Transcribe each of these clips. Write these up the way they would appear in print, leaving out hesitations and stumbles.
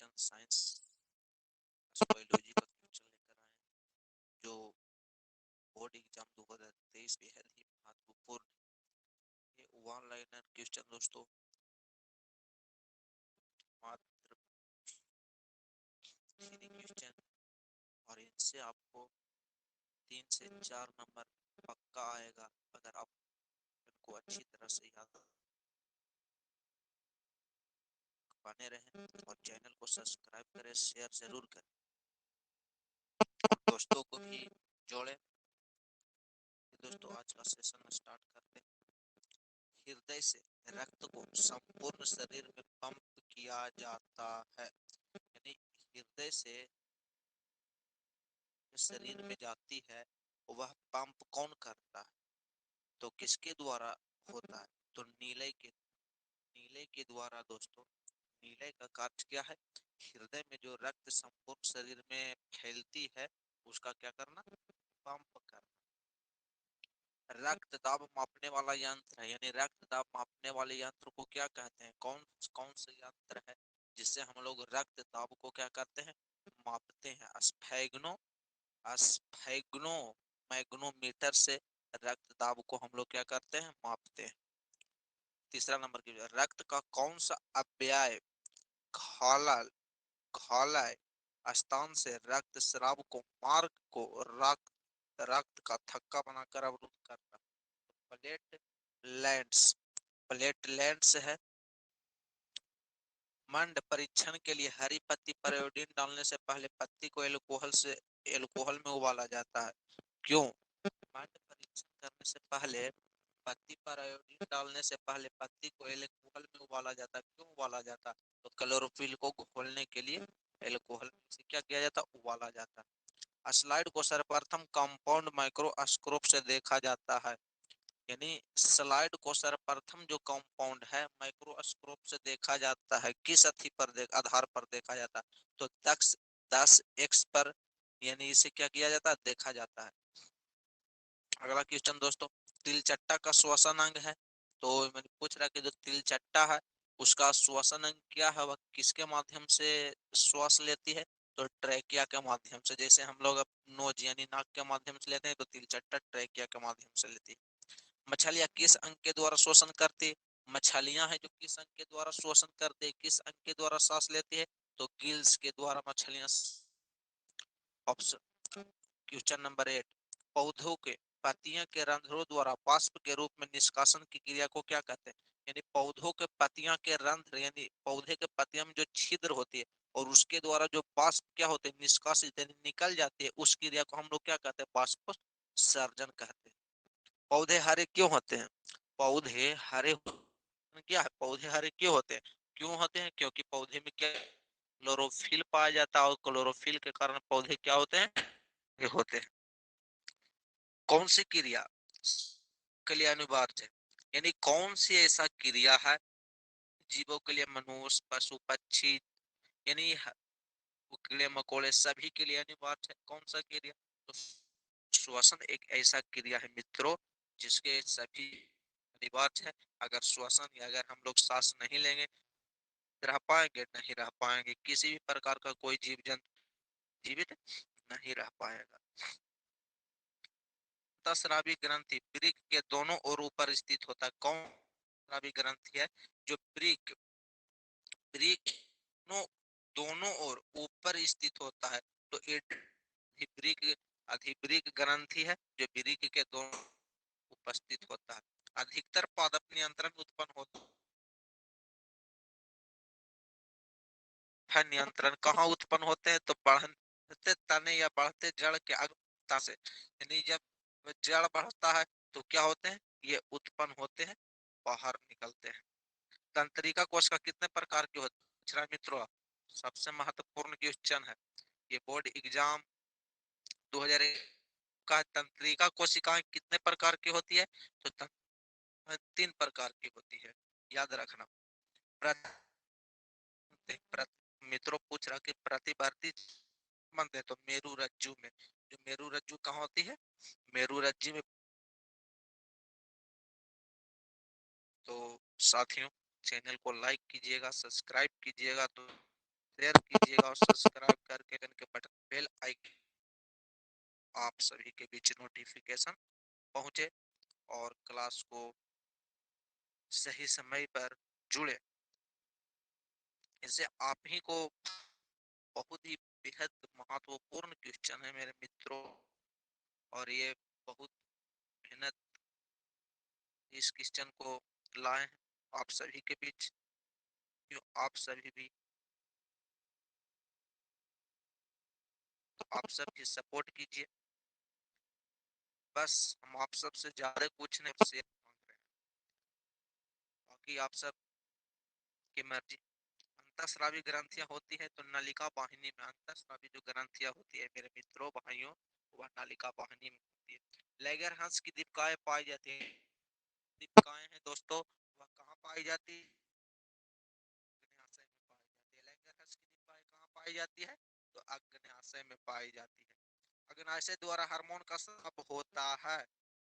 Question science biology का question लेकर आए हैं जो बोर्ड एग्जाम 2023 बेहद ही महत्वपूर्ण है। ये वन लाइनर क्वेश्चन दोस्तों, मात्र क्वेश्चन, और इनसे आपको 3 से 4 नंबर पक्का आएगा अगर आप इनको अच्छी तरह से याद। बने रहें और चैनल को सब्सक्राइब करें, शेयर जरूर करें, दोस्तों को भी जोड़ें। दोस्तों आज का सेशन स्टार्ट करते हैं। हृदय से रक्त को संपूर्ण शरीर में पंप किया जाता है, यानी हृदय से शरीर में जाती है, वह पंप कौन करता है? तो किसके द्वारा होता है? तो नीले के द्वारा दोस्तों। नीले का कार्य क्या है? हृदय में जो रक्त संपूर्ण शरीर में फैलती है उसका क्या करना? पंप करना। रक्त दाब मापने वाला यंत्र है, यानी रक्त दाब मापने वाले यंत्र को क्या कहते हैं? कौन कौन सा यंत्र है जिससे हम लोग रक्त दाब को क्या करते हैं? मापते हैं। स्फेग्नो मैग्नोमीटर से रक्त दाब को हम लोग क्या करते हैं? मापते हैं। तीसरा नंबर की रक्त का कौन सा अवयव घायल घायल स्थान से रक्त स्राव को मार्ग को रक्त का थक्का बनाकर अवरुद्ध करता है? प्लेटलेट्स। प्लेटलेट्स है। मंड परीक्षण के लिए हरी पत्ती पर आयोडीन डालने से पहले पत्ती को एल्कोहल में उबाला जाता है। क्यों? मंड परीक्षण करने से पहले पत्ती पर आयोडीन डालने से पहले पत्ती को एल्कोहल में उबाला जाता है। क्यों उबाला जाता? तो क्लोरोफिल को घोलने के लिए एल्कोहल से क्या किया जाता? उबाला जाता है। स्लाइड को सर्वप्रथम कंपाउंड माइक्रोस्कोप से देखा जाता है, यानी स्लाइड को सर्वप्रथम जो कंपाउंड है माइक्रोस्कोप से देखा जाता है। किस आधार पर देखा जाता है? तो 10x पर, यानी इसे क्या किया जाता है? देखा जाता है। अगला क्वेश्चन दोस्तों, तिलचट्टा का श्वसन अंग है। तो मैंने पूछ रहा कि जो तिलचट्टा है उसका श्वसन अंग क्या है? वह किसके माध्यम से श्वास लेती है? तो ट्रैकिया के माध्यम से। जैसे हम लोग नोज यानी नाक के माध्यम से लेते हैं, तो तिलचट्टा ट्रैकिया के माध्यम से लेती है। मछलियां किस अंग के द्वारा श्वसन करती है? मछलियां हैं जो किस अंग के द्वारा श्वसन करती है, किस अंग के द्वारा सांस लेती है? तो गिल्स के द्वारा मछलियां। ऑप्शन क्वेश्चन नंबर 8, पौधों के पत्तियों के रंध्रों द्वारा वाष्प के रूप में निष्कासन की क्रिया को क्या कहते हैं? यानी पौधों के पत्तियों के रंध्र, यानी पौधे के पत्तियों में जो छिद्र होती है और उसके द्वारा जो वाष्प क्या होते हैं? निष्कासित यानी निकल जाती है, उस क्रिया को हम लोग क्या कहते हैं? वाष्प सर्जन कहते हैं। पौधे हरे क्यों होते हैं? पौधे हरे क्या है? पौधे हरे क्यों होते हैं? क्यों होते हैं? क्योंकि पौधे में क्या क्लोरोफिल पाया जाता है, और क्लोरोफिल के कारण पौधे क्या होते हैं? ये होते हैं। कौन सी क्रिया के लिए अनिवार्य है? यानी कौन सी ऐसा क्रिया है जीवों के लिए, मनुष्य पशु पक्षी, यानी कीड़े मकोड़े सभी के लिए अनिवार्य है? कौन सा क्रिया? तो श्वसन एक ऐसा क्रिया है मित्रों जिसके सभी अनिवार्य है। अगर श्वसन या अगर हम लोग सांस नहीं लेंगे, रह पाएंगे? नहीं रह पाएंगे। किसी भी प्रकार का कोई जीव जंतु जीवित नहीं रह पाएगा। स्रावी ग्रंथि वृक्क के दोनों ओर ऊपर स्थित होता है। कौन स्रावी ग्रंथि है जो वृक्क दोनों ओर ऊपर स्थित होता है? तो अधिवृक्क ग्रंथि है जो वृक्क के दोनों उपस्थित होता है। अधिकतर पादप नियंत्रण उत्पन्न होता है। नियंत्रण कहाँ उत्पन्न होते हैं? तो बढ़ते तने या बढ़ते जड़ के अग्रता से, यानी जब जड़ बढ़ता है तो क्या होते हैं? ये उत्पन्न होते हैं, बाहर निकलते हैं। तंत्रिका कोश का कितने प्रकार के होते हैं मित्रों? सबसे महत्वपूर्ण क्वेश्चन है ये बोर्ड एग्जाम 2000 का। तंत्रिका कोशिकाएं कितने प्रकार की होती है? तो 3 प्रकार की होती है, याद रखना। मित्रों पूछ रहा कि प्रतिवर्ती मंद है तो मेरु रज्जु में, जो मेरु रज्जु कहाँ होती है? मेरु रज्जु में। तो साथियों चैनल को लाइक कीजिएगा, सब्सक्राइब कीजिएगा। तो शेयर कीजिएगा और सब्सक्राइब करके के बटन बेल आइकन आप सभी के बीच नोटिफिकेशन पहुंचे और क्लास को सही समय पर जुड़े। इससे आप ही को बहुत ही बेहद महत्वपूर्ण क्वेश्चन है मेरे मित्रों, और ये बहुत मेहनत इस क्वेश्चन को लाए हैं आप सभी के बीच, क्यों आप सभी भी, तो आप सब भी सपोर्ट कीजिए। बस हम आप सब से ज्यादा कुछ नहीं से मांग रहे हैं, बाकी आप सब की मर्जी। अंतःस्रावी ग्रंथियां होती है तो नलिका वाहिनी में अंतःस्रावी जो ग्रंथियां होती है मेरे मित्रों भाइयों, वह नलिका वाहिनी में होती है। लैंगरहंस की दीपिकाएं पाई जाती है, दीपिकाएं हैं दोस्तों, वह कहाँ पाई जाती है? अग्न्याशय में पाई जाती है। लैंगरहंस की दीपिकाएं कहाँ पाई जाती है? तो अग्न्याशय में पाई जाती है। अग्न्याशय द्वारा हार्मोन का स्राव होता है,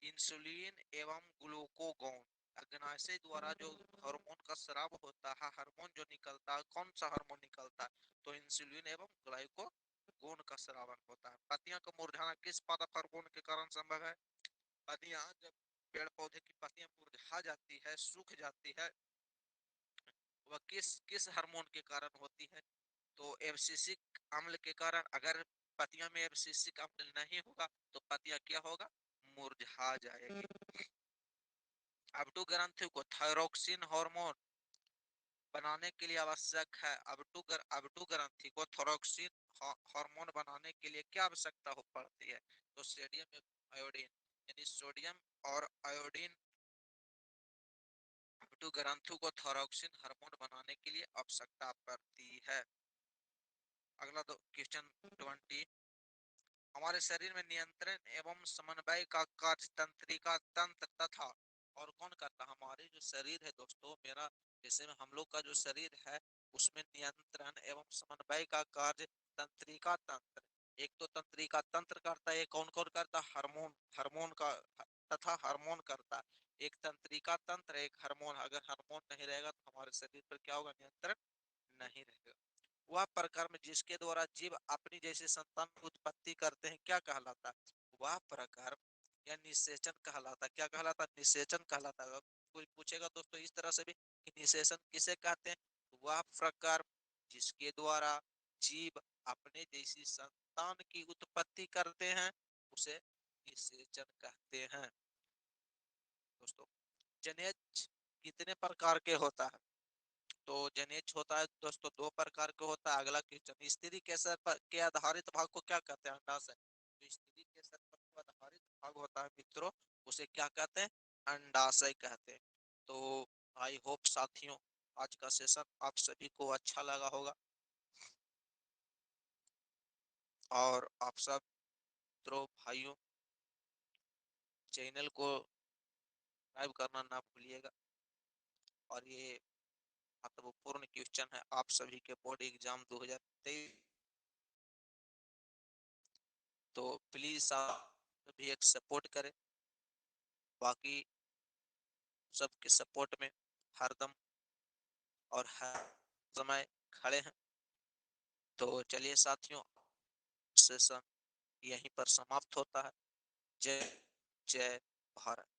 इंसुलिन एवं ग्लूकोगोन। अग्नाशय द्वारा जो हार्मोन का स्राव होता है, हार्मोन जो निकलता है, कौन सा हार्मोन निकलता है? तो इंसुलिन एवं ग्लाइकोगोन का स्रावन होता है। पत्तियां का मुरझाना किस पादप हार्मोन के कारण संभव है? पत्तियां जब पेड़ पौधे की पत्तियां मुरझा जाती है, सूख जाती है, वह किस किस हार्मोन के कारण होती है? तो एब्सिसिक अम्ल के कारण। अगर पत्तियां में एब्सिसिक अम्ल नहीं होगा तो पत्तियां क्या होगा? मुरझा जाएगी। अबटू ग्रंथि को थायरोक्सिन हार्मोन बनाने के लिए आवश्यक है। अबटू ग्रंथि को थायरोक्सिन हार्मोन बनाने के लिए क्या आवश्यकता हो पड़ती है? तो सोडियम आयोडीन, यानी सोडियम और आयोडीन अबटू ग्रंथि को थायरोक्सिन हार्मोन बनाने के लिए आवश्यकता पड़ती है। अगला क्वेश्चन 20, हमारे शरीर में नियंत्रण एवं समन्वय का कार्य तंत्रिका तंत्र तथा और कौन करता है? हमारे जो शरीर है दोस्तों, मेरा जैसे में हम लोग का जो शरीर है उसमें नियंत्रण एवं समन्वय का कार्य तंत्रिका तंत्र। एक तो तंत्रिका तंत्र करता है, कौन कौन करता? हार्मोन, हार्मोन का तथा हार्मोन करता है। एक तंत्रिका तंत्र, एक हार्मोन। अगर हार्मोन नहीं रहेगा तो हमारे शरीर पर क्या होगा? नियंत्रण नहीं रहेगा। वह प्रकर्म जिसके द्वारा जीव अपनी जैसे संतान की उत्पत्ति करते हैं क्या कहलाता है? वह प्रकर्म या निषेचन कहलाता है। क्या कहलाता है? निषेचन कहलाता है। कोई पूछेगा दोस्तों इस तरह से भी कि निषेचन किसे कहते हैं? वह प्रकर्म जिसके द्वारा जीव अपने जैसी संतान की उत्पत्ति करते हैं उसे निषेचन कहते हैं। दोस्तों जनेज कितने प्रकार के होता है? तो जनेज होता है दोस्तों दो प्रकार के होता है। अगला क्वेश्चन, स्त्री केसर पर के आधारित भाग को क्या कहते हैं? अंडाशय। तो स्त्री केसर पर आधारित भाग होता है मित्रों, उसे क्या कहते हैं? अंडाशय कहते हैं। तो आई होप साथियों आज का सेशन आप सभी को अच्छा लगा होगा, और आप सब मित्रों भाइयों चैनल को सब्सक्राइब करना ना भूलिएगा। और ये महत्वपूर्ण क्वेश्चन है आप सभी के बोर्ड एग्जाम 2023, तो प्लीज आप भी एक सपोर्ट करें। बाकी सबके सपोर्ट में हरदम और हर समय खड़े हैं। तो चलिए साथियों, सेशन यहीं पर समाप्त होता है। जय जय भारत।